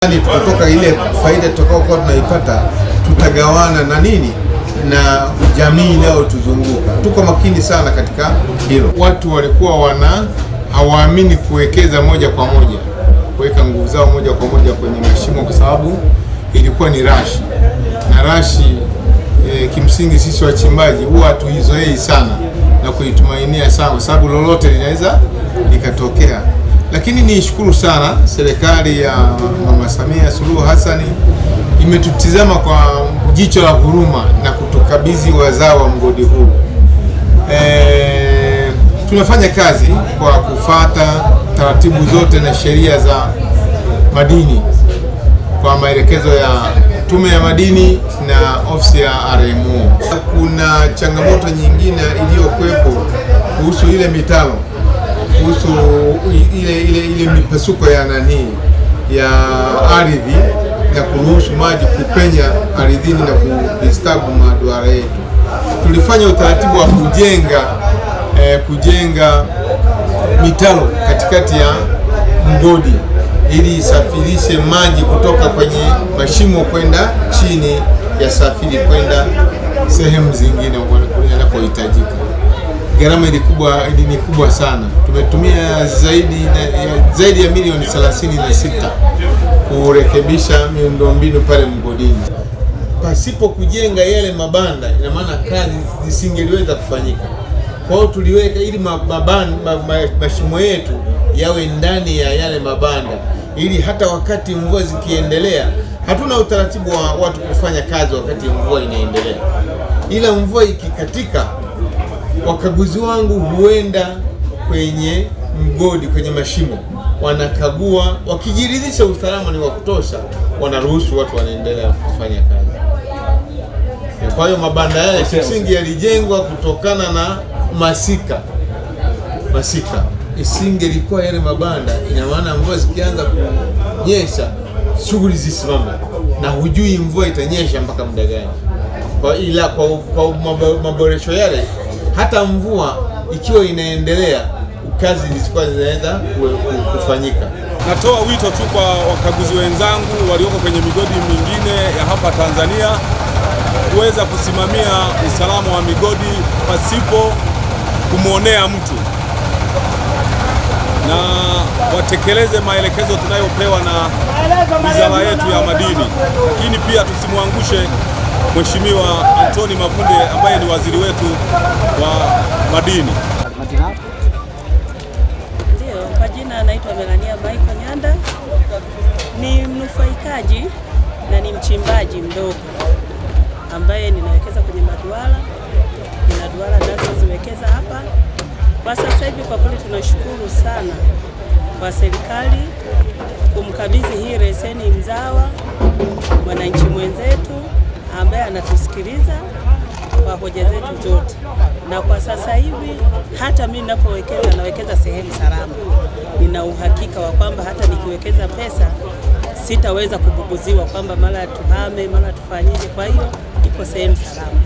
Tutatoka ile faida tutakayokuwa tunaipata tutagawana na nini na jamii inayotuzunguka. Tuko makini sana katika hilo. Watu walikuwa hawaamini kuwekeza moja kwa moja, kuweka nguvu zao moja kwa moja kwenye mashimo kwa sababu ilikuwa ni rashi, na rashi kimsingi sisi wachimbaji huwa hatuizoei sana na kuitumainia sana kwa sababu lolote linaweza likatokea. Lakini nishukuru sana serikali ya Mama Samia Suluhu Hassan imetutizama kwa jicho la huruma na kutukabidhi wazao wa mgodi huu. Tunafanya kazi kwa kufuata taratibu zote na sheria za madini kwa maelekezo ya Tume ya Madini na ofisi ya RMO. Kuna changamoto nyingine iliyokuwepo kuhusu ile mitalo, kuhusu ile mipasuko ya ardhi na kuruhusu maji kupenya ardhini na kudistabu maduara yetu. Tulifanya utaratibu wa kujenga mitalo katikati ya mgodi ili isafirishe maji kutoka kwenye mashimo kwenda chini ya safiri kwenda sehemu zingine yanapohitajika. Gharama ni kubwa sana. Tumetumia zaidi ya milioni 36 kurekebisha miundombinu pale mgodini. Pasipo kujenga yale mabanda, ina maana kazi zisingeliweza kufanyika. Kwa hiyo tuliweka ili mashimo yetu yawe ndani ya yale mabanda, ili hata wakati mvua zikiendelea, hatuna utaratibu wa watu kufanya kazi wakati mvua inaendelea, ila mvua ikikatika, wakaguzi wangu huenda kwenye mgodi, kwenye mashimo, wanakagua, wakijiridhisha usalama ni wa kutosha, wanaruhusu watu wanaendelea kufanya kazi. Kwa hiyo mabanda yale kimsingi yalijengwa kutokana na masika. Isingelikuwa yale mabanda, ina maana mvua zikianza kunyesha shughuli zisimame, na hujui mvua itanyesha mpaka muda gani. Kwa maboresho yale, hata mvua ikiwa inaendelea, kazi zilikuwa zinaweza kufanyika. Natoa wito tu kwa wakaguzi wenzangu walioko kwenye migodi mingine ya hapa Tanzania kuweza kusimamia usalama wa migodi pasipo kumwonea mtu, na watekeleze maelekezo tunayopewa na wizara yetu ya madini, lakini pia tusimwangushe Mheshimiwa Anthony Mavunde ambaye ni waziri wetu wa madini. Ndio, kwa jina anaitwa Melania Michael Nyanda, ni mnufaikaji na ni mchimbaji mdogo ambaye ninawekeza kwenye maduara. Nina duara ninazoziwekeza hapa. Kwa sasa hivi kwa kweli tunashukuru sana kwa serikali kumkabidhi hii leseni mzawa mwananchi mwenzetu ambaye anatusikiliza kwa hoja zetu zote. Na kwa sasa hivi hata mimi ninapowekeza nawekeza sehemu salama. Nina uhakika wa kwamba hata nikiwekeza pesa sitaweza kubuguziwa kwamba mara tuhame, mara tufanyije. Kwa hiyo ipo sehemu salama.